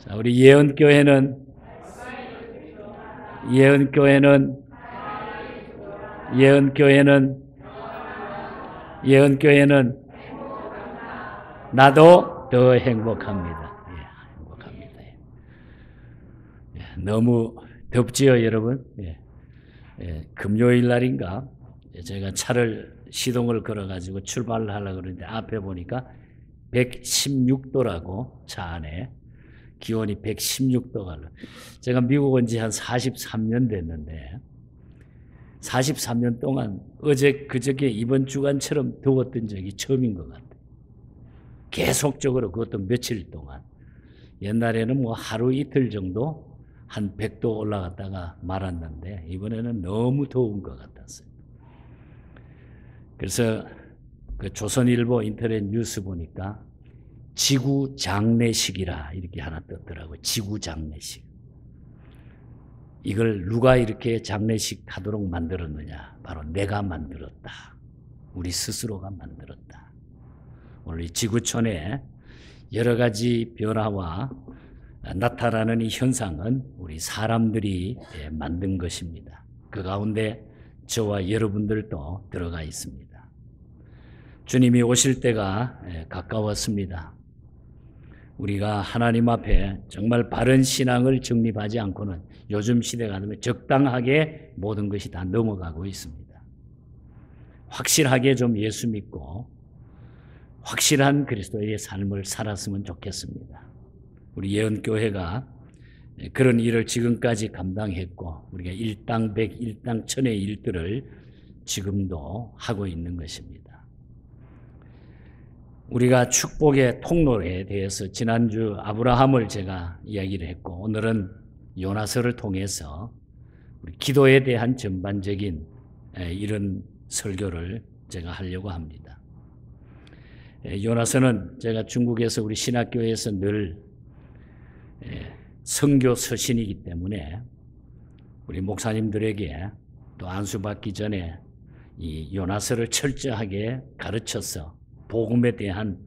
자, 우리 예언교회는 예언교회는 예언교회는 예언교회는 나도 더 행복합니다. 예, 행복합니다. 예, 너무 덥지요, 여러분? 예, 금요일 날인가 제가 차를 시동을 걸어가지고 출발을 하려고 그러는데 앞에 보니까 116도라고 차 안에 기온이 116도가. 제가 미국 온 지 한 43년 됐는데 43년 동안 어제 그저께 이번 주간처럼 더웠던 적이 처음인 것 같아요. 계속적으로 그것도 며칠 동안. 옛날에는 뭐 하루 이틀 정도 한 100도 올라갔다가 말았는데 이번에는 너무 더운 것 같았어요. 그래서 그 조선일보 인터넷 뉴스 보니까 지구 장례식이라 이렇게 하나 떴더라고요. 지구 장례식. 이걸 누가 이렇게 장례식 하도록 만들었느냐? 바로 내가 만들었다. 우리 스스로가 만들었다. 오늘 이 지구촌에 여러 가지 변화와 나타나는 이 현상은 우리 사람들이 만든 것입니다. 그 가운데 저와 여러분들도 들어가 있습니다. 주님이 오실 때가 가까웠습니다. 우리가 하나님 앞에 정말 바른 신앙을 정립하지 않고는 요즘 시대가 되면 적당하게 모든 것이 다 넘어가고 있습니다. 확실하게 좀 예수 믿고 확실한 그리스도의 삶을 살았으면 좋겠습니다. 우리 예언교회가 그런 일을 지금까지 감당했고 우리가 일당백, 일당천의 일들을 지금도 하고 있는 것입니다. 우리가 축복의 통로에 대해서 지난주 아브라함을 제가 이야기를 했고 오늘은 요나서를 통해서 우리 기도에 대한 전반적인 이런 설교를 제가 하려고 합니다. 요나서는 제가 중국에서 우리 신학교에서 늘 선교 서신이기 때문에 우리 목사님들에게 또 안수받기 전에 이 요나서를 철저하게 가르쳐서 복음에 대한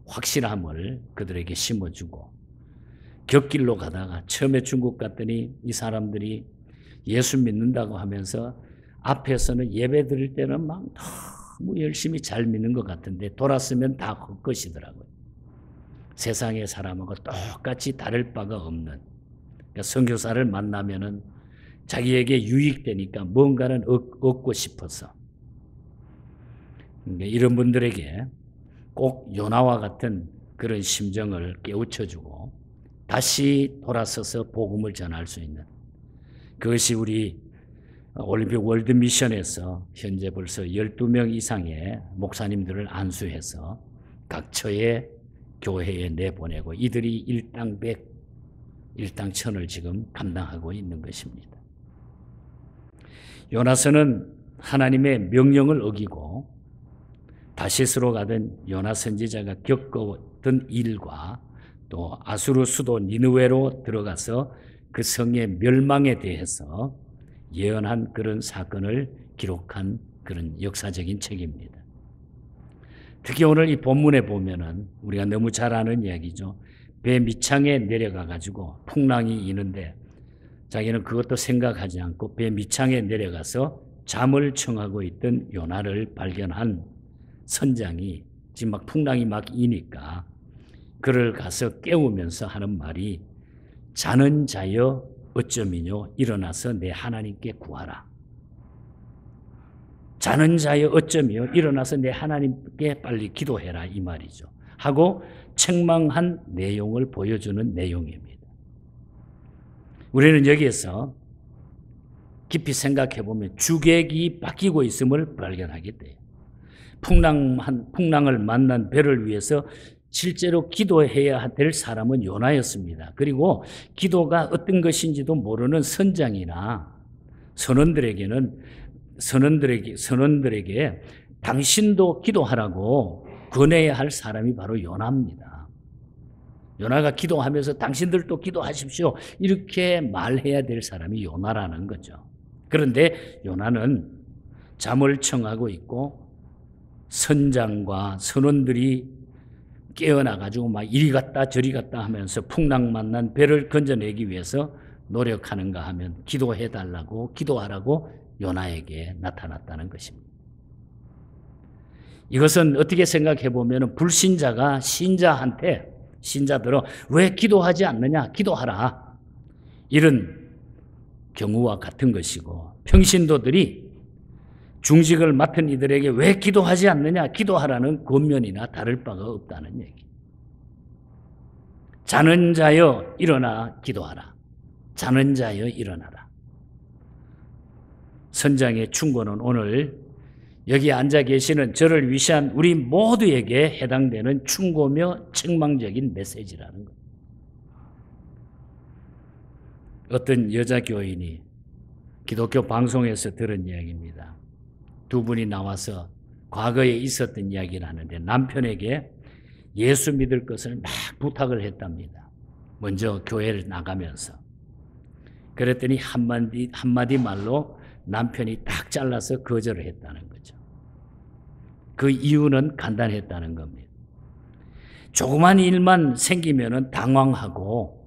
확실함을 그들에게 심어주고 곁길로 가다가 처음에 중국 갔더니 이 사람들이 예수 믿는다고 하면서 앞에서는 예배 드릴 때는 막 너무 열심히 잘 믿는 것 같은데 돌았으면 다 헛것이더라고요. 세상의 사람하고 똑같이 다를 바가 없는 그러니까 선교사를 만나면은 자기에게 유익되니까 뭔가는 얻고 싶어서 이런 분들에게 꼭 요나와 같은 그런 심정을 깨우쳐주고 다시 돌아서서 복음을 전할 수 있는 그것이 우리 올림픽 월드미션에서 현재 벌써 12명 이상의 목사님들을 안수해서 각 처의 교회에 내보내고 이들이 일당백, 일당천을 지금 감당하고 있는 것입니다. 요나서는 하나님의 명령을 어기고 다시스로 가던 요나 선지자가 겪었던 일과 또 아수르 수도 니느웨로 들어가서 그 성의 멸망에 대해서 예언한 그런 사건을 기록한 그런 역사적인 책입니다. 특히 오늘 이 본문에 보면은 우리가 너무 잘 아는 이야기죠. 배 밑창에 내려가 가지고 풍랑이 이는데 자기는 그것도 생각하지 않고 배 밑창에 내려가서 잠을 청하고 있던 요나를 발견한 선장이 지금 막 풍랑이 막 이니까 그를 가서 깨우면서 하는 말이 자는 자여 어쩌미뇨 일어나서 내 하나님께 구하라. 자는 자여 어쩌미요 일어나서 내 하나님께 빨리 기도해라 이 말이죠. 하고 책망한 내용을 보여주는 내용입니다. 우리는 여기에서 깊이 생각해 보면 주객이 바뀌고 있음을 발견하게 돼요. 풍랑을 만난 배를 위해서 실제로 기도해야 될 사람은 요나였습니다. 그리고 기도가 어떤 것인지도 모르는 선장이나 선원들에게 당신도 기도하라고 권해야 할 사람이 바로 요나입니다. 요나가 기도하면서 당신들도 기도하십시오. 이렇게 말해야 될 사람이 요나라는 거죠. 그런데 요나는 잠을 청하고 있고 선장과 선원들이 깨어나가지고 막 이리 갔다 저리 갔다 하면서 풍랑 만난 배를 건져내기 위해서 노력하는가 하면 기도해달라고 기도하라고 요나에게 나타났다는 것입니다. 이것은 어떻게 생각해 보면 불신자가 신자들은 왜 기도하지 않느냐, 기도하라, 이런 경우와 같은 것이고, 평신도들이 중직을 맡은 이들에게 왜 기도하지 않느냐, 기도하라는 권면이나 다를 바가 없다는 얘기. 자는 자여 일어나 기도하라. 자는 자여 일어나라. 선장의 충고는 오늘 여기 앉아 계시는 저를 위시한 우리 모두에게 해당되는 충고며 책망적인 메시지라는 것. 어떤 여자 교인이 기독교 방송에서 들은 이야기입니다. 두 분이 나와서 과거에 있었던 이야기를 하는데 남편에게 예수 믿을 것을 막 부탁을 했답니다. 먼저 교회를 나가면서. 그랬더니 한마디 말로 남편이 딱 잘라서 거절을 했다는 거죠. 그 이유는 간단했다는 겁니다. 조그만 일만 생기면은 당황하고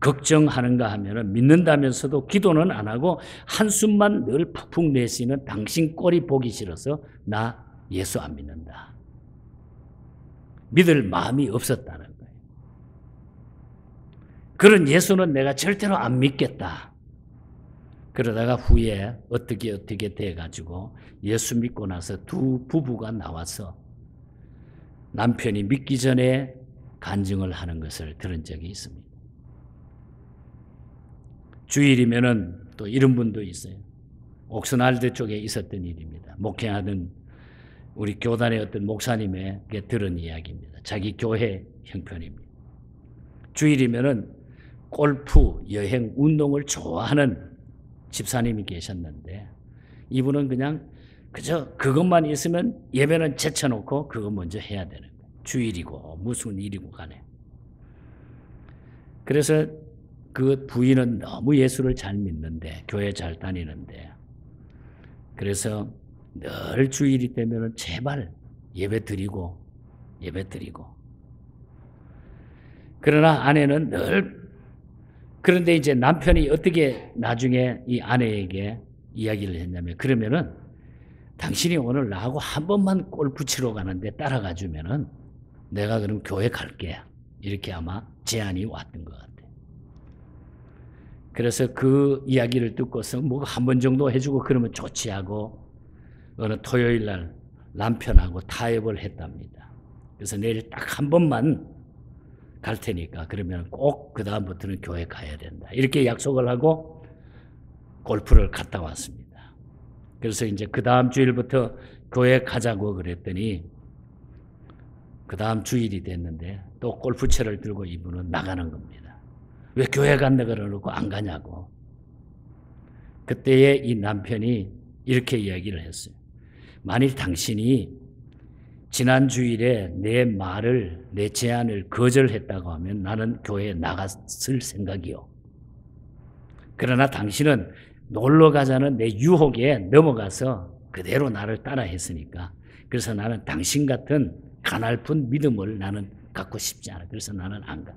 걱정하는가 하면은 믿는다면서도 기도는 안 하고 한숨만 늘 푹푹 내쉬는 당신 꼴이 보기 싫어서 나 예수 안 믿는다. 믿을 마음이 없었다는 거예요. 그런 예수는 내가 절대로 안 믿겠다. 그러다가 후에 어떻게 돼가지고 예수 믿고 나서 두 부부가 나와서 남편이 믿기 전에 간증을 하는 것을 들은 적이 있습니다. 주일이면은 또 이런 분도 있어요. 옥스날드 쪽에 있었던 일입니다. 목회하던 우리 교단의 어떤 목사님에게 들은 이야기입니다. 자기 교회 형편입니다. 주일이면은 골프, 여행, 운동을 좋아하는 집사님이 계셨는데 이분은 그냥 그저 그것만 있으면 예배는 제쳐놓고 그거 먼저 해야 되는 거예요. 주일이고 무슨 일이고 간에. 그래서 그 부인은 너무 예수를 잘 믿는데 교회 잘 다니는데 그래서 늘 주일이 되면 제발 예배 드리고 그러나 아내는 늘 그런데 이제 남편이 어떻게 나중에 이 아내에게 이야기를 했냐면 그러면은 당신이 오늘 나하고 한 번만 골프 치러 가는데 따라가 주면은 내가 그럼 교회 갈게. 이렇게 아마 제안이 왔던 것 같아요. 그래서 그 이야기를 듣고서 뭐 한 번 정도 해주고 그러면 좋지 하고 어느 토요일 날 남편하고 타협을 했답니다. 그래서 내일 딱 한 번만 갈 테니까 그러면 꼭 그 다음부터는 교회 가야 된다. 이렇게 약속을 하고 골프를 갔다 왔습니다. 그래서 이제 그 다음 주일부터 교회 가자고 그랬더니 그 다음 주일이 됐는데 또 골프채를 들고 이분은 나가는 겁니다. 왜 교회 간다 그러고 안 가냐고. 그때에 이 남편이 이렇게 이야기를 했어요. 만일 당신이 지난 주일에 내 제안을 거절했다고 하면 나는 교회에 나갔을 생각이요. 그러나 당신은 놀러 가자는 내 유혹에 넘어가서 그대로 나를 따라 했으니까 그래서 나는 당신 같은 가냘픈 믿음을 나는 갖고 싶지 않아. 그래서 나는 안 가.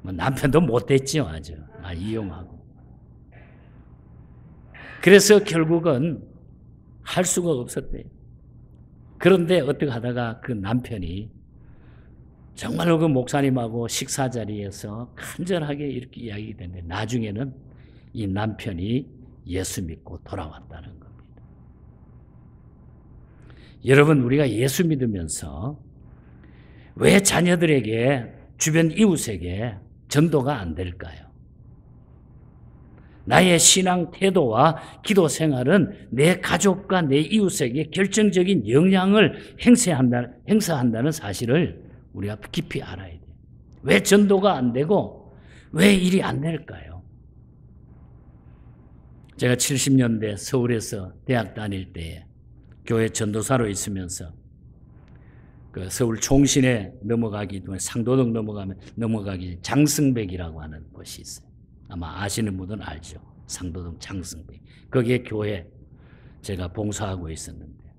뭐 남편도 못됐죠, 아주. 이용하고. 그래서 결국은 할 수가 없었대요. 그런데 어떻게 하다가 그 남편이 정말로 그 목사님하고 식사 자리에서 간절하게 이렇게 이야기했는데 나중에는 이 남편이 예수 믿고 돌아왔다는 겁니다. 여러분, 우리가 예수 믿으면서 왜 자녀들에게 주변 이웃에게 전도가 안 될까요? 나의 신앙 태도와 기도 생활은 내 가족과 내 이웃에게 결정적인 영향을 행사한다는 사실을 우리가 깊이 알아야 돼요. 왜 전도가 안 되고 왜 일이 안 될까요? 제가 70년대 서울에서 대학 다닐 때에 교회 전도사로 있으면서 그 서울 총신에 넘어가기 전에 상도동 넘어가기 장승백이라고 하는 곳이 있어요. 아마 아시는 분은 알죠. 상도동 장승백. 거기에 교회 제가 봉사하고 있었는데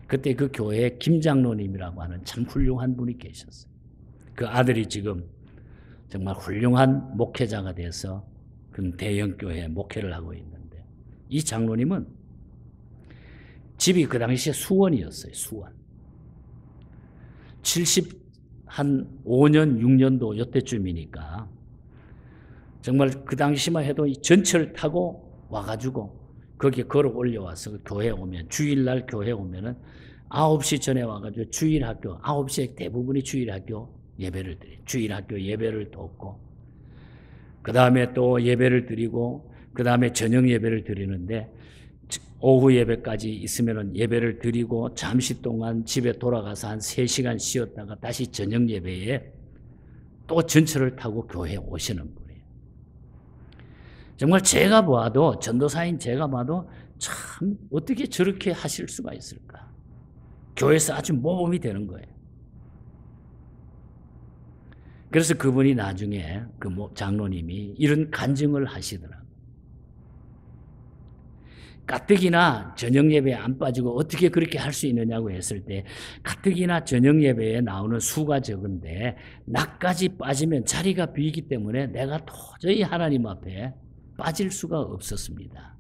그때 그 교회에 김 장로님이라고 하는 참 훌륭한 분이 계셨어요. 그 아들이 지금 정말 훌륭한 목회자가 돼서 그 대형 교회에 목회를 하고 있는데, 이 장로님은 집이 그 당시에 수원이었어요. 수원. 75년, 6년도 이때쯤이니까 정말 그 당시만 해도 이 전철 타고 와가지고 거기에 걸어 올려와서 교회 오면, 주일날 교회 오면은 9시 전에 와가지고 주일학교, 9시에 대부분이 주일학교 예배를 드려요. 주일학교 예배를 돕고, 그 다음에 또 예배를 드리고, 그 다음에 저녁 예배를 드리는데, 오후 예배까지 있으면은 예배를 드리고, 잠시 동안 집에 돌아가서 한 3시간 쉬었다가 다시 저녁 예배에 또 전철을 타고 교회에 오시는 분이에요. 정말 제가 봐도, 전도사인 제가 봐도 참 어떻게 저렇게 하실 수가 있을까? 교회에서 아주 모범이 되는 거예요. 그래서 그분이 나중에 그 장로님이 이런 간증을 하시더라고요. 가뜩이나 저녁 예배에 안 빠지고 어떻게 그렇게 할 수 있느냐고 했을 때, 가뜩이나 저녁 예배에 나오는 수가 적은데 낮까지 빠지면 자리가 비기 때문에 내가 도저히 하나님 앞에 빠질 수가 없었습니다.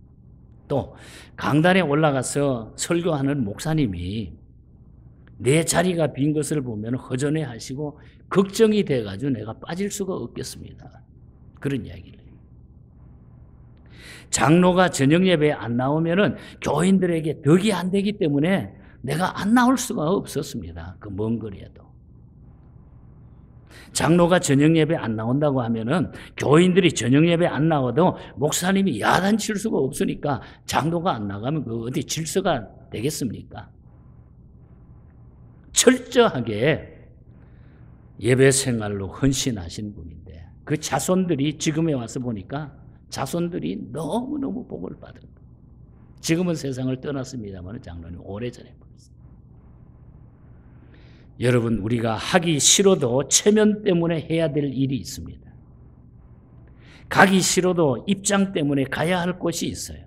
또 강단에 올라가서 설교하는 목사님이 내 자리가 빈 것을 보면 허전해 하시고 걱정이 돼가지고 내가 빠질 수가 없겠습니다. 그런 이야기를 해요. 장로가 저녁 예배에 안 나오면은 교인들에게 덕이 안 되기 때문에 내가 안 나올 수가 없었습니다. 그 먼 거리에도. 장로가 저녁 예배 안 나온다고 하면은 교인들이 저녁 예배 안 나와도 목사님이 야단칠 수가 없으니까 장로가 안 나가면 그 어디 질서가 되겠습니까? 철저하게 예배 생활로 헌신하신 분인데, 그 자손들이 지금에 와서 보니까 자손들이 너무너무 복을 받은 거예요. 지금은 세상을 떠났습니다만 장로님 오래전에 보냈어요. 여러분, 우리가 하기 싫어도 체면 때문에 해야 될 일이 있습니다. 가기 싫어도 입장 때문에 가야 할 곳이 있어요.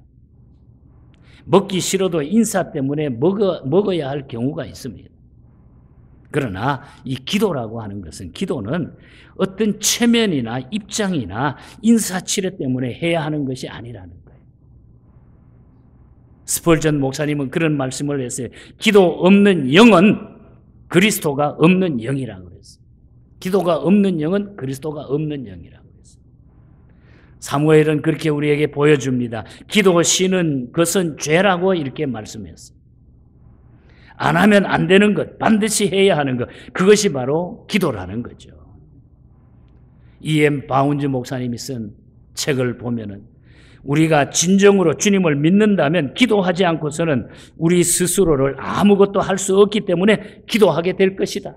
먹기 싫어도 인사 때문에 먹어야 할 경우가 있습니다. 그러나 이 기도라고 하는 것은, 기도는 어떤 체면이나 입장이나 인사치레 때문에 해야 하는 것이 아니라는 거예요. 스펄전 목사님은 그런 말씀을 했어요. 기도 없는 영은 그리스도가 없는 영이라고 그랬어요. 기도가 없는 영은 그리스도가 없는 영이라고 그랬어요. 사무엘은 그렇게 우리에게 보여줍니다. 기도 쉬는 것은 죄라고 이렇게 말씀했어요. 안 하면 안 되는 것, 반드시 해야 하는 것, 그것이 바로 기도라는 거죠. E.M. 바운즈 목사님이 쓴 책을 보면은, 우리가 진정으로 주님을 믿는다면 기도하지 않고서는 우리 스스로를 아무것도 할 수 없기 때문에 기도하게 될 것이다.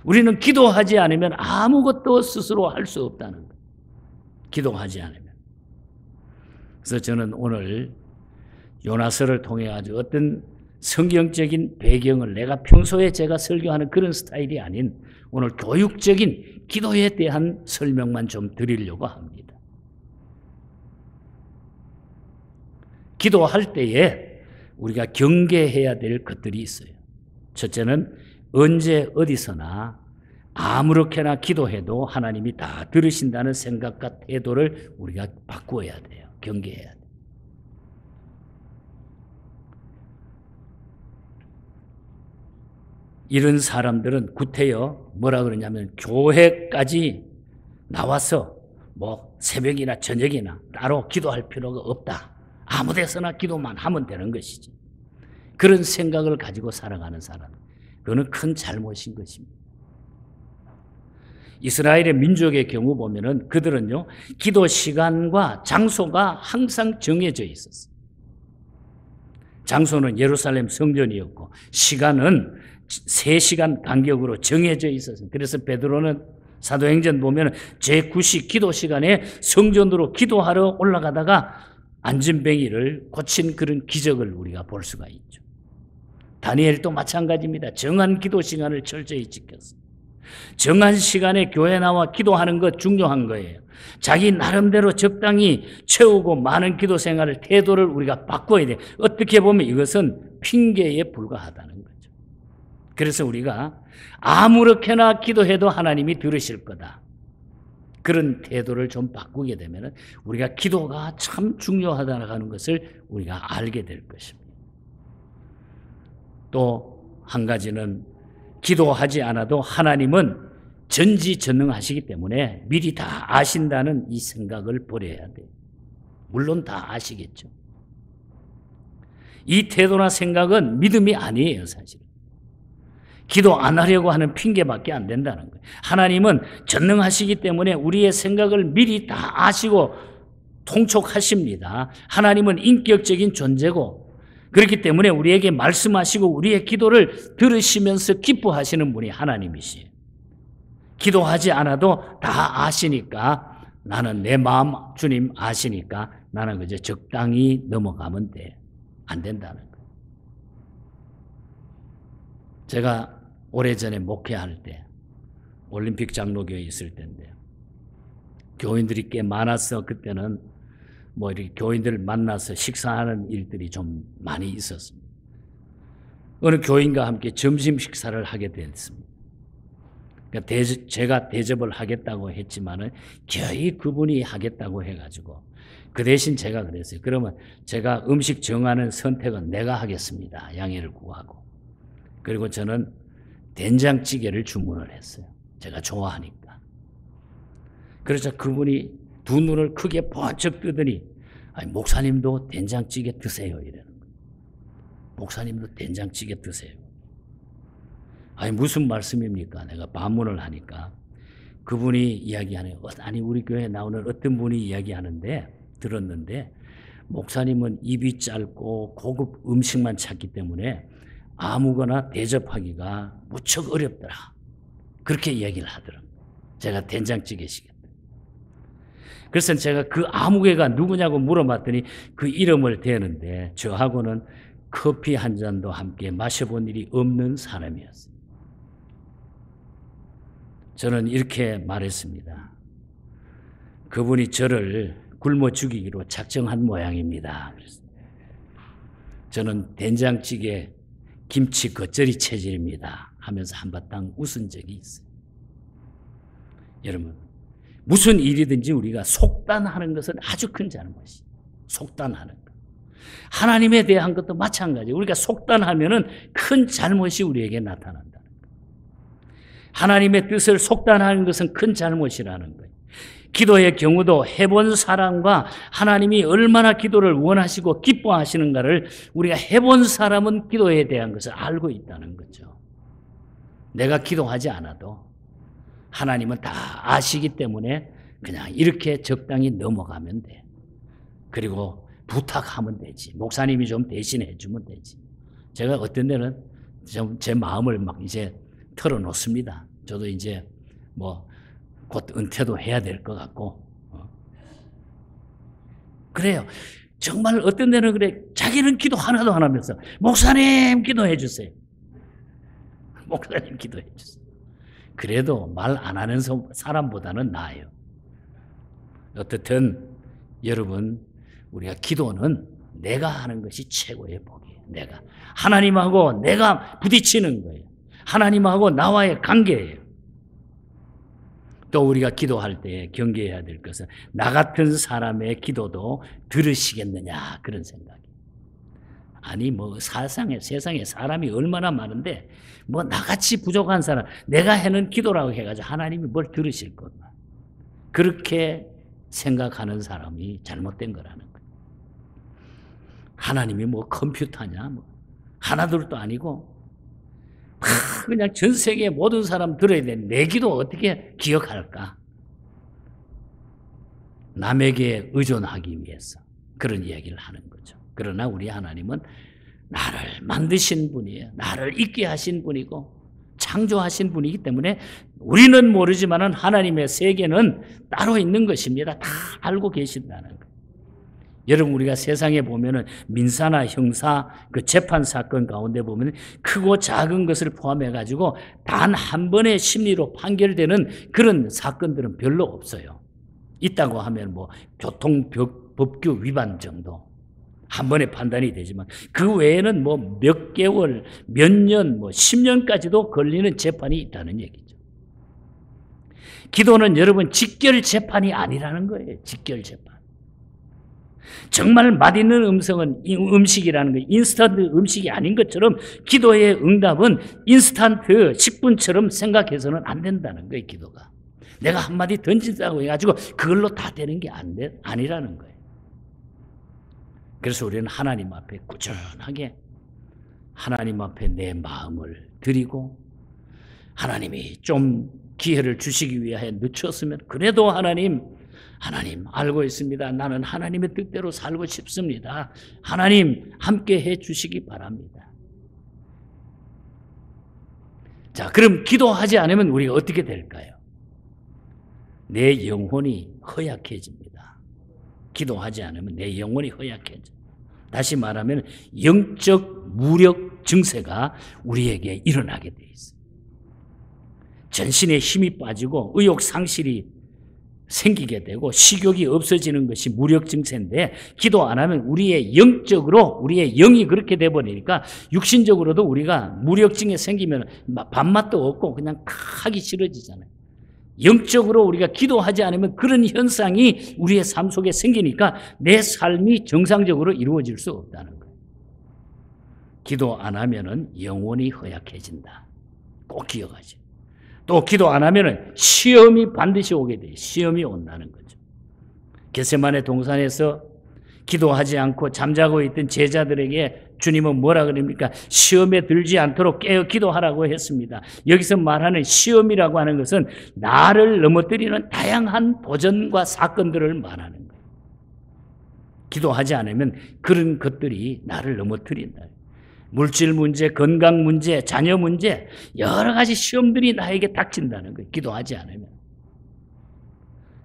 우리는 기도하지 않으면 아무것도 스스로 할 수 없다는 거예요. 기도하지 않으면. 그래서 저는 오늘 요나서를 통해 아주 어떤 성경적인 배경을, 내가 평소에 제가 설교하는 그런 스타일이 아닌 오늘 교육적인 기도에 대한 설명만 좀 드리려고 합니다. 기도할 때에 우리가 경계해야 될 것들이 있어요. 첫째는 언제 어디서나 아무렇게나 기도해도 하나님이 다 들으신다는 생각과 태도를 우리가 바꾸어야 돼요. 경계해야 돼요. 이런 사람들은 구태여 뭐라 그러냐면, 교회까지 나와서 새벽이나 저녁이나 따로 기도할 필요가 없다. 아무 데서나 기도만 하면 되는 것이지. 그런 생각을 가지고 살아가는 사람, 그거는 큰 잘못인 것입니다. 이스라엘의 민족의 경우 보면은 그들은요, 기도 시간과 장소가 항상 정해져 있었어요. 장소는 예루살렘 성전이었고 시간은 3시간 간격으로 정해져 있었어요. 그래서 베드로는 사도행전 보면 제9시 기도 시간에 성전으로 기도하러 올라가다가 안진뱅이를 고친 그런 기적을 우리가 볼 수가 있죠. 다니엘도 마찬가지입니다. 정한 기도 시간을 철저히 지켰어요. 정한 시간에 교회 나와 기도하는 것 중요한 거예요. 자기 나름대로 적당히 채우고 많은 기도 생활을, 태도를 우리가 바꿔야 돼요. 어떻게 보면 이것은 핑계에 불과하다는 거죠. 그래서 우리가 아무렇게나 기도해도 하나님이 들으실 거다, 그런 태도를 좀 바꾸게 되면 우리가 기도가 참 중요하다는 것을 우리가 알게 될 것입니다. 또 한 가지는 기도하지 않아도 하나님은 전지전능하시기 때문에 미리 다 아신다는 이 생각을 버려야 돼요. 물론 다 아시겠죠. 이 태도나 생각은 믿음이 아니에요, 사실은. 기도 안 하려고 하는 핑계밖에 안 된다는 거예요. 하나님은 전능하시기 때문에 우리의 생각을 미리 다 아시고 통촉하십니다. 하나님은 인격적인 존재고, 그렇기 때문에 우리에게 말씀하시고 우리의 기도를 들으시면서 기뻐하시는 분이 하나님이시에요. 기도하지 않아도 다 아시니까, 나는 내 마음 주님 아시니까 나는 그저 적당히 넘어가면 돼. 안 된다는 거예요. 제가 오래전에 목회할 때, 올림픽 장로교에 있을 때인데요, 교인들이 꽤 많아서 그때는 뭐 이렇게 교인들을 만나서 식사하는 일들이 좀 많이 있었습니다. 어느 교인과 함께 점심 식사를 하게 됐습니다. 그러니까 제가 대접을 하겠다고 했지만은 거의 그분이 하겠다고 해가지고, 그 대신 제가 그랬어요. 그러면 제가 음식 정하는 선택은 내가 하겠습니다. 양해를 구하고. 그리고 저는 된장찌개를 주문을 했어요. 제가 좋아하니까. 그래서 그분이 두 눈을 크게 번쩍 뜨더니, 아니, 목사님도 된장찌개 드세요, 이러는 거예요. 목사님도 된장찌개 드세요. 아니, 무슨 말씀입니까? 내가 반문을 하니까 그분이 이야기하네요. 아니, 우리 교회에 나오는 어떤 분이 이야기하는데, 들었는데, 목사님은 입이 짧고 고급 음식만 찾기 때문에 아무거나 대접하기가 무척 어렵더라, 그렇게 이야기를 하더라고요. 제가 된장찌개 시켰다. 그래서 제가 그 아무개가 누구냐고 물어봤더니 그 이름을 대는데, 저하고는 커피 한 잔도 함께 마셔본 일이 없는 사람이었어요. 저는 이렇게 말했습니다. 그분이 저를 굶어 죽이기로 작정한 모양입니다. 그래서 저는 된장찌개 김치 겉절이 체질입니다 하면서 한바탕 웃은 적이 있어요. 여러분, 무슨 일이든지 우리가 속단하는 것은 아주 큰 잘못이에요. 속단하는 것. 하나님에 대한 것도 마찬가지예요. 우리가 속단하면은 큰 잘못이 우리에게 나타난다는 거예요. 하나님의 뜻을 속단하는 것은 큰 잘못이라는 거예요. 기도의 경우도 해본 사람과 하나님이 얼마나 기도를 원하시고 기뻐하시는가를 우리가 해본 사람은 기도에 대한 것을 알고 있다는 거죠. 내가 기도하지 않아도 하나님은 다 아시기 때문에 그냥 이렇게 적당히 넘어가면 돼. 그리고 부탁하면 되지. 목사님이 좀 대신해 주면 되지. 제가 어떤 데는 좀 제 마음을 막 이제 털어놓습니다. 저도 이제 뭐 곧 은퇴도 해야 될 것 같고. 그래요. 정말 어떤 데는 그래. 자기는 기도 하나도 안 하면서 목사님 기도해 주세요. 목사님 기도해 주세요. 그래도 말 안 하는 사람보다는 나아요. 어떻든 여러분, 우리가 기도는 내가 하는 것이 최고의 복이에요. 내가. 하나님하고 내가 부딪히는 거예요. 하나님하고 나와의 관계예요. 또 우리가 기도할 때 경계해야 될 것은 나 같은 사람의 기도도 들으시겠느냐, 그런 생각이에요. 아니 뭐 세상에 사람이 얼마나 많은데 뭐 나같이 부족한 사람, 내가 해는 기도라고 해가지고 하나님이 뭘 들으실 것만, 그렇게 생각하는 사람이 잘못된 거라는 거예요. 하나님이 뭐 컴퓨터냐, 뭐 하나둘도 아니고 그냥 전 세계 모든 사람 들어야 되는 내 기도 어떻게 기억할까? 남에게 의존하기 위해서 그런 이야기를 하는 거죠. 그러나 우리 하나님은 나를 만드신 분이에요. 나를 있게 하신 분이고 창조하신 분이기 때문에 우리는 모르지만 하나님의 세계는 따로 있는 것입니다. 다 알고 계신다는 거예요. 여러분, 우리가 세상에 보면은 민사나 형사 그 재판 사건 가운데 보면 크고 작은 것을 포함해 가지고 단 한 번의 심리로 판결되는 그런 사건들은 별로 없어요. 있다고 하면 뭐 교통법규 위반 정도 한 번에 판단이 되지만 그 외에는 뭐 몇 개월, 몇 년, 뭐 10년까지도 걸리는 재판이 있다는 얘기죠. 기도는 여러분 직결 재판이 아니라는 거예요. 직결 재판. 정말 맛있는 음식이라는 거, 인스턴트 음식이 아닌 것처럼 기도의 응답은 인스턴트 10분처럼 생각해서는 안 된다는 거예요. 기도가. 내가 한마디 던진다고 해가지고 그걸로 다 되는 게 아니라는 거예요. 그래서 우리는 하나님 앞에 꾸준하게 하나님 앞에 내 마음을 드리고 하나님이 좀 기회를 주시기 위해 늦췄으면 그래도 하나님 알고 있습니다. 나는 하나님의 뜻대로 살고 싶습니다. 하나님 함께 해 주시기 바랍니다. 자, 그럼 기도하지 않으면 우리가 어떻게 될까요? 내 영혼이 허약해집니다. 기도하지 않으면 내 영혼이 허약해져. 다시 말하면 영적 무력 증세가 우리에게 일어나게 돼 있어요. 전신에 힘이 빠지고 의욕 상실이 생기게 되고 식욕이 없어지는 것이 무력 증세인데 기도 안 하면 우리의 영적으로 우리의 영이 그렇게 돼버리니까 육신적으로도 우리가 무력증이 생기면 밥맛도 없고 그냥 하기 싫어지잖아요. 영적으로 우리가 기도하지 않으면 그런 현상이 우리의 삶 속에 생기니까 내 삶이 정상적으로 이루어질 수 없다는 거예요. 기도 안 하면은 영혼이 허약해진다. 꼭 기억하죠. 또 기도 안 하면은 시험이 반드시 오게 돼요. 시험이 온다는 거죠. 겟세마네 동산에서 기도하지 않고 잠자고 있던 제자들에게 주님은 뭐라 그럽니까? 시험에 들지 않도록 깨어 기도하라고 했습니다. 여기서 말하는 시험이라고 하는 것은 나를 넘어뜨리는 다양한 도전과 사건들을 말하는 거예요. 기도하지 않으면 그런 것들이 나를 넘어뜨린다. 물질 문제, 건강 문제, 자녀 문제, 여러 가지 시험들이 나에게 닥친다는 거예요. 기도하지 않으면.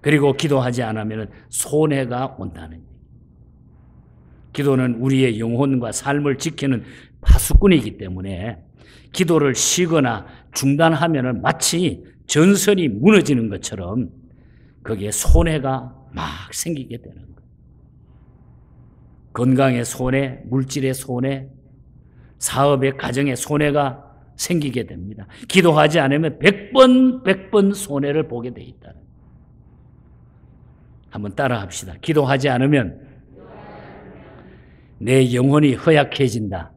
그리고 기도하지 않으면 손해가 온다는 거예요. 기도는 우리의 영혼과 삶을 지키는 파수꾼이기 때문에 기도를 쉬거나 중단하면 마치 전선이 무너지는 것처럼 거기에 손해가 막 생기게 되는 거예요. 건강의 손해, 물질의 손해, 사업의 가정의 손해가 생기게 됩니다. 기도하지 않으면 100번 손해를 보게 돼 있다. 한번 따라 합시다. 기도하지 않으면 내 영혼이 허약해진다.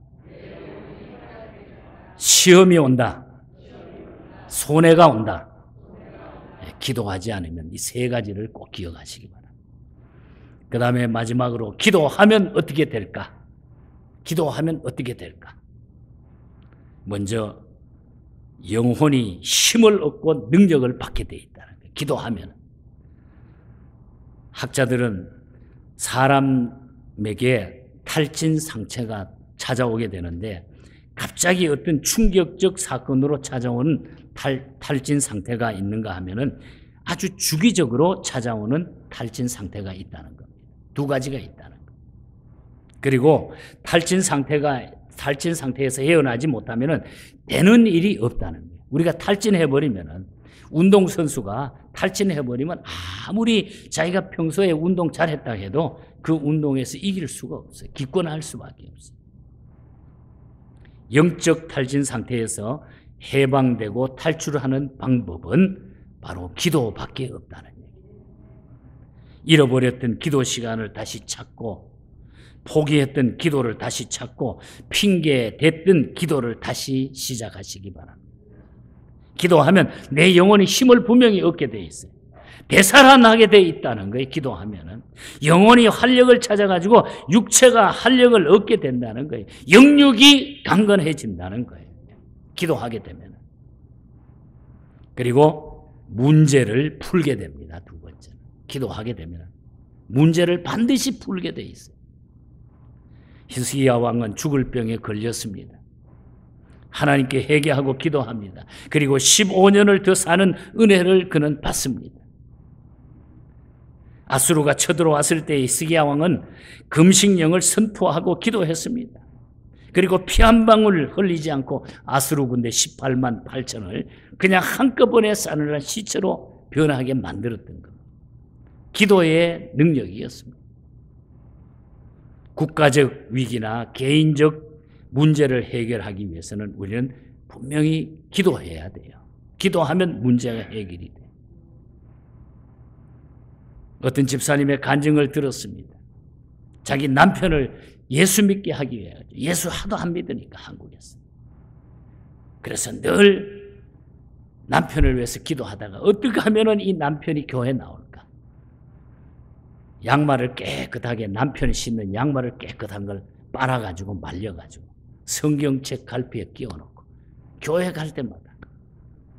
시험이 온다. 손해가 온다. 기도하지 않으면 이 세 가지를 꼭 기억하시기 바랍니다. 그 다음에 마지막으로 기도하면 어떻게 될까? 기도하면 어떻게 될까? 먼저 영혼이 힘을 얻고 능력을 받게 돼 있다는 거예요. 기도하면. 학자들은 사람에게 탈진 상태가 찾아오게 되는데 갑자기 어떤 충격적 사건으로 찾아오는 탈진 상태가 있는가 하면은 아주 주기적으로 찾아오는 탈진 상태가 있다는 겁니다. 두 가지가 있다는 겁니다. 그리고 탈진 상태에서 헤어나지 못하면은 되는 일이 없다는 거예요. 우리가 탈진해버리면은 운동선수가 탈진해버리면 아무리 자기가 평소에 운동 잘했다 해도 그 운동에서 이길 수가 없어요. 기권할 수밖에 없어요. 영적 탈진 상태에서 해방되고 탈출하는 방법은 바로 기도밖에 없다는 얘기예요. 잃어버렸던 기도 시간을 다시 찾고 포기했던 기도를 다시 찾고 핑계댔던 기도를 다시 시작하시기 바랍니다. 기도하면 내 영혼이 힘을 분명히 얻게 돼 있어요. 되살아나게 돼 있다는 거예요. 기도하면은 영혼이 활력을 찾아가지고 육체가 활력을 얻게 된다는 거예요. 영육이 강건해진다는 거예요. 기도하게 되면. 그리고 문제를 풀게 됩니다. 두 번째는 기도하게 되면 문제를 반드시 풀게 돼 있어요. 히스기야 왕은 죽을 병에 걸렸습니다. 하나님께 회개하고 기도합니다. 그리고 15년을 더 사는 은혜를 그는 받습니다. 아수르가 쳐들어왔을 때 히스기야 왕은 금식령을 선포하고 기도했습니다. 그리고 피 한 방울 흘리지 않고 아수르 군대 18만 8천을 그냥 한꺼번에 싸늘한 시체로 변하게 만들었던 것. 기도의 능력이었습니다. 국가적 위기나 개인적 문제를 해결하기 위해서는 우리는 분명히 기도해야 돼요. 기도하면 문제가 해결이 돼요. 어떤 집사님의 간증을 들었습니다. 자기 남편을 예수 믿게 하기 위해 예수 하도 안 믿으니까 한국에서. 그래서 늘 남편을 위해서 기도하다가 어떻게 하면 이 남편이 교회에 나올까? 양말을 깨끗하게 남편이 신는 양말을 깨끗한 걸 빨아가지고 말려가지고 성경책 갈피에 끼워놓고 교회 갈 때마다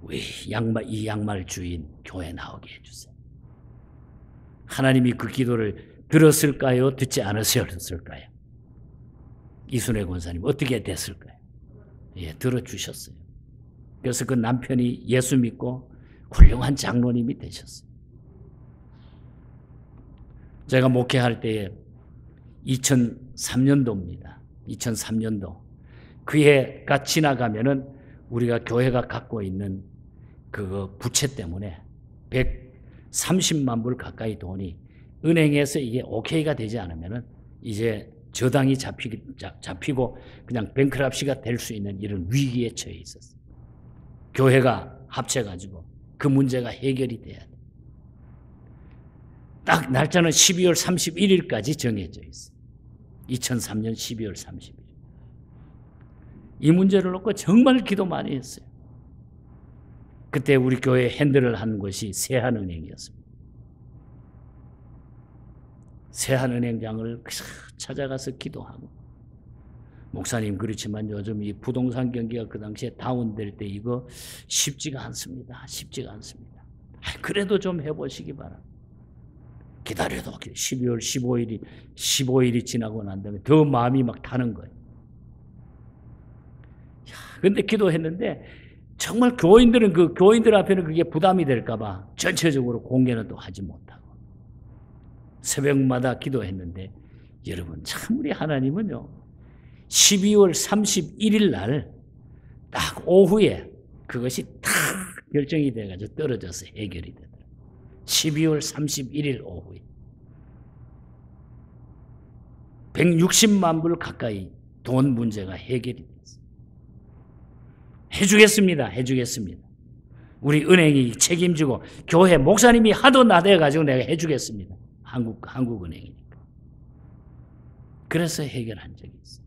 왜 이 양말 주인 교회 나오게 해주세요. 하나님이 그 기도를 들었을까요? 듣지 않으셨을까요? 이순애 권사님 어떻게 됐을까요? 예, 들어주셨어요. 그래서 그 남편이 예수 믿고 훌륭한 장로님이 되셨어요. 제가 목회할 때에 2003년도입니다. 2003년도. 그 해가 지나가면은 우리가 교회가 갖고 있는 그 부채 때문에 130만 불 가까이 돈이 은행에서 이게 오케이가 되지 않으면은 이제 저당이 잡히고 그냥 뱅크랍시가 될 수 있는 이런 위기에 처해 있었어요. 교회가 합쳐가지고 그 문제가 해결이 돼야 돼. 딱 날짜는 12월 31일까지 정해져 있어요. 2003년 12월 30일. 이 문제를 놓고 정말 기도 많이 했어요. 그때 우리 교회 핸들을 한 것이 세한은행이었습니다. 세한은행장을 찾아가서 기도하고, 목사님 그렇지만 요즘 이 부동산 경기가 그 당시에 다운될 때 이거 쉽지가 않습니다. 쉽지가 않습니다. 그래도 좀 해보시기 바랍니다. 기다려도 12월 15일이 지나고 난 다음에 더 마음이 막 타는 거예요. 근데 기도했는데 정말 교인들은 그 교인들 앞에는 그게 부담이 될까봐 전체적으로 공개는 또 하지 못하고 새벽마다 기도했는데 여러분 참 우리 하나님은요 12월 31일 날 딱 오후에 그것이 탁 결정이 돼가지고 떨어져서 해결이 되더라고요. 12월 31일 오후에 160만 불 가까이 돈 문제가 해결이 됐어요. 해주겠습니다. 우리 은행이 책임지고 교회 목사님이 하도 나대가지고 내가 해주겠습니다. 한국은행이니까. 그래서 해결한 적이 있어요.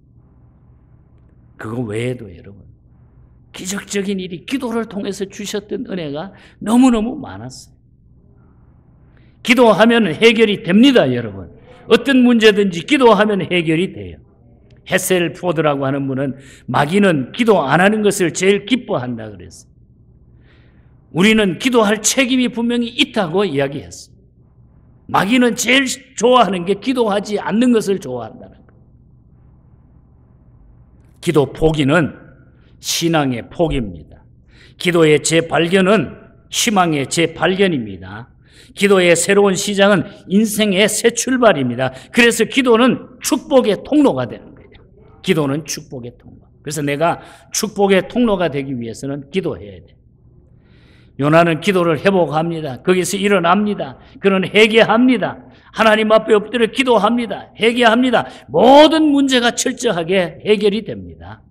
그거 외에도 여러분 기적적인 일이 기도를 통해서 주셨던 은혜가 너무너무 많았어요. 기도하면 해결이 됩니다, 여러분. 어떤 문제든지 기도하면 해결이 돼요. 헤셀 포드라고 하는 분은 마귀는 기도 안 하는 것을 제일 기뻐한다 그랬어요. 우리는 기도할 책임이 분명히 있다고 이야기했어요. 마귀는 제일 좋아하는 게 기도하지 않는 것을 좋아한다는 거예요. 기도 포기는 신앙의 포기입니다. 기도의 재발견은 희망의 재발견입니다. 기도의 새로운 시작은 인생의 새 출발입니다. 그래서 기도는 축복의 통로가 되는 거예요. 기도는 축복의 통로. 그래서 내가 축복의 통로가 되기 위해서는 기도해야 돼. 요나는 기도를 회복합니다. 거기서 일어납니다. 그는 회개합니다. 하나님 앞에 엎드려 기도합니다. 회개합니다. 모든 문제가 철저하게 해결이 됩니다.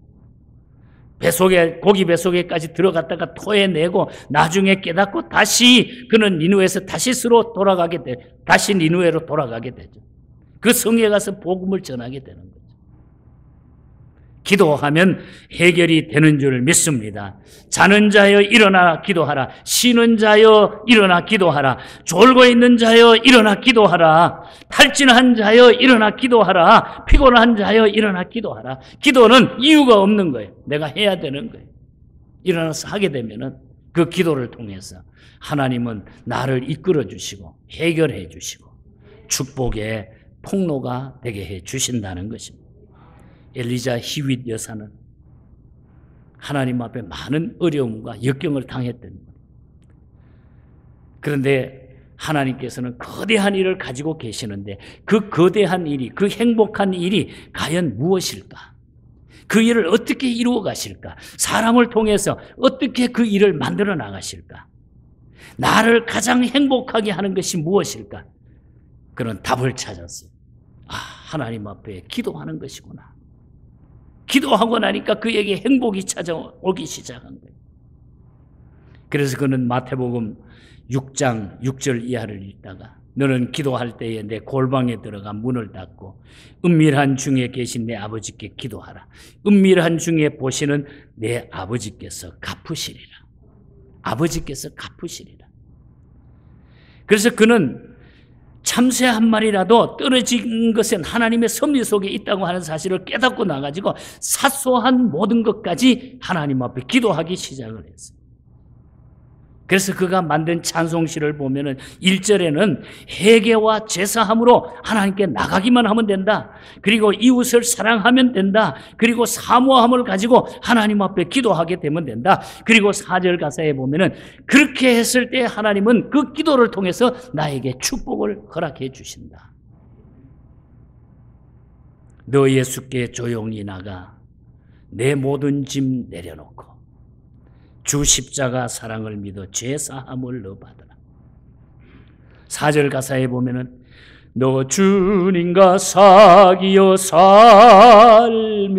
고기 뱃속에까지 들어갔다가 토해내고 나중에 깨닫고 다시 그는 니느웨에서 다시스로 돌아가게 돼. 다시 니느웨로 돌아가게 되죠. 그 성에 가서 복음을 전하게 되는 거죠. 기도하면 해결이 되는 줄 믿습니다. 자는 자여 일어나 기도하라. 쉬는 자여 일어나 기도하라. 졸고 있는 자여 일어나 기도하라. 탈진한 자여 일어나 기도하라. 피곤한 자여 일어나 기도하라. 기도는 이유가 없는 거예요. 내가 해야 되는 거예요. 일어나서 하게 되면은 그 기도를 통해서 하나님은 나를 이끌어 주시고 해결해 주시고 축복의 통로가 되게 해 주신다는 것입니다. 엘리자 히윗 여사는 하나님 앞에 많은 어려움과 역경을 당했던 거예요. 그런데 하나님께서는 거대한 일을 가지고 계시는데 그 거대한 일이, 그 행복한 일이 과연 무엇일까? 그 일을 어떻게 이루어 가실까? 사람을 통해서 어떻게 그 일을 만들어 나가실까? 나를 가장 행복하게 하는 것이 무엇일까? 그런 답을 찾았어요. 하나님 앞에 기도하는 것이구나. 기도하고 나니까 그에게 행복이 찾아오기 시작한 거예요. 그래서 그는 마태복음 6장 6절 이하를 읽다가 너는 기도할 때에 내 골방에 들어가 문을 닫고 은밀한 중에 계신 내 아버지께 기도하라. 은밀한 중에 보시는 내 아버지께서 갚으시리라. 아버지께서 갚으시리라. 그래서 그는 참새 한 마리라도 떨어진 것은 하나님의 섭리 속에 있다고 하는 사실을 깨닫고 나가지고 사소한 모든 것까지 하나님 앞에 기도하기 시작을 했어요. 그래서 그가 만든 찬송시를 보면은 1절에는 회개와 제사함으로 하나님께 나가기만 하면 된다. 그리고 이웃을 사랑하면 된다. 그리고 사모함을 가지고 하나님 앞에 기도하게 되면 된다. 그리고 4절 가사에 보면은 그렇게 했을 때 하나님은 그 기도를 통해서 나에게 축복을 허락해 주신다. 너 예수께 조용히 나가 내 모든 짐 내려놓고 주 십자가 사랑을 믿어 죄 사함을 너 받으라. 4절 가사에 보면은 너 주님과 사귀어 살면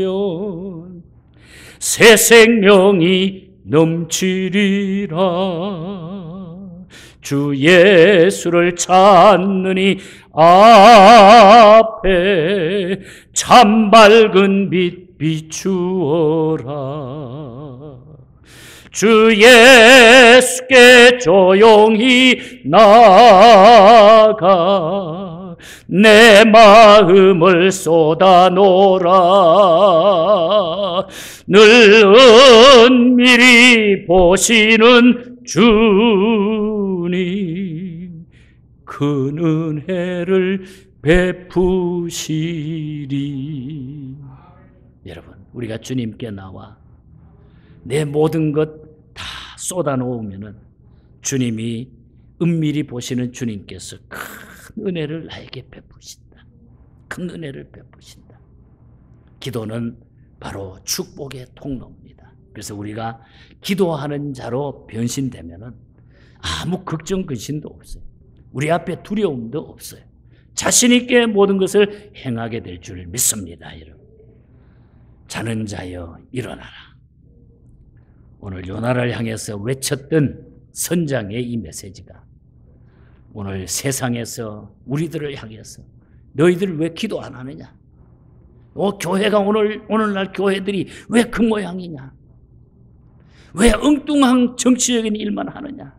새 생명이 넘치리라. 주 예수를 찾느니 앞에 참 밝은 빛 비추어라. 주 예수께 조용히 나가 내 마음을 쏟아놓으라. 늘 은밀히 보시는 주님 큰 은혜를 베푸시리. 여러분, 우리가 주님께 나와 내 모든 것 다 쏟아놓으면은 주님이 은밀히 보시는 주님께서 큰 은혜를 나에게 베푸신다. 큰 은혜를 베푸신다. 기도는 바로 축복의 통로입니다. 그래서 우리가 기도하는 자로 변신되면은 아무 걱정 근심도 없어요. 우리 앞에 두려움도 없어요. 자신 있게 모든 것을 행하게 될 줄 믿습니다, 여러분. 자는 자여 일어나라. 오늘 요나를 향해서 외쳤던 선장의 이 메시지가 오늘 세상에서 우리들을 향해서 너희들 왜 기도 안 하느냐? 교회가 오늘날 교회들이 왜 그 모양이냐? 왜 엉뚱한 정치적인 일만 하느냐?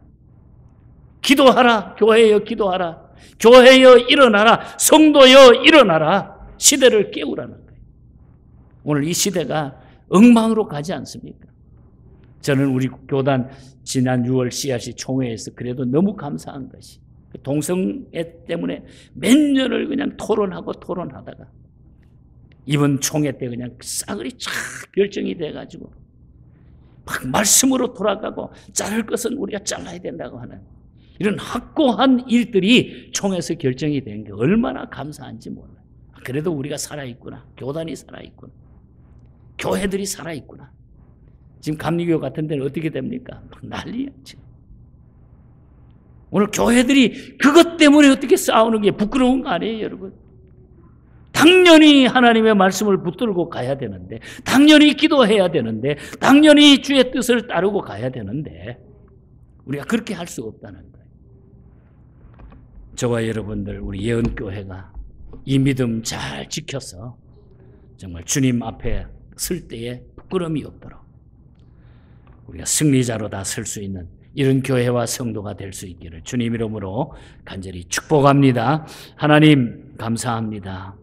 기도하라. 교회여 기도하라. 교회여 일어나라. 성도여 일어나라. 시대를 깨우라는 거예요. 오늘 이 시대가 엉망으로 가지 않습니까? 저는 우리 교단 지난 6월 CRC 총회에서 그래도 너무 감사한 것이 동성애 때문에 몇 년을 그냥 토론하다가 이번 총회 때 그냥 싸그리 착 결정이 돼가지고 막 말씀으로 돌아가고 자를 것은 우리가 잘라야 된다고 하는 이런 확고한 일들이 총회에서 결정이 된 게 얼마나 감사한지 몰라요. 그래도 우리가 살아있구나. 교단이 살아있구나. 교회들이 살아있구나. 지금 감리교 같은 데는 어떻게 됩니까? 막 난리야, 지금. 오늘 교회들이 그것 때문에 어떻게 싸우는 게 부끄러운 거 아니에요, 여러분? 당연히 하나님의 말씀을 붙들고 가야 되는데, 당연히 기도해야 되는데, 당연히 주의 뜻을 따르고 가야 되는데, 우리가 그렇게 할 수 없다는 거예요. 저와 여러분들, 우리 예언교회가 이 믿음 잘 지켜서 정말 주님 앞에 설 때에 부끄러움이 없도록 우리가 승리자로 다 설 수 있는 이런 교회와 성도가 될 수 있기를 주님 이름으로 간절히 축복합니다. 하나님 감사합니다.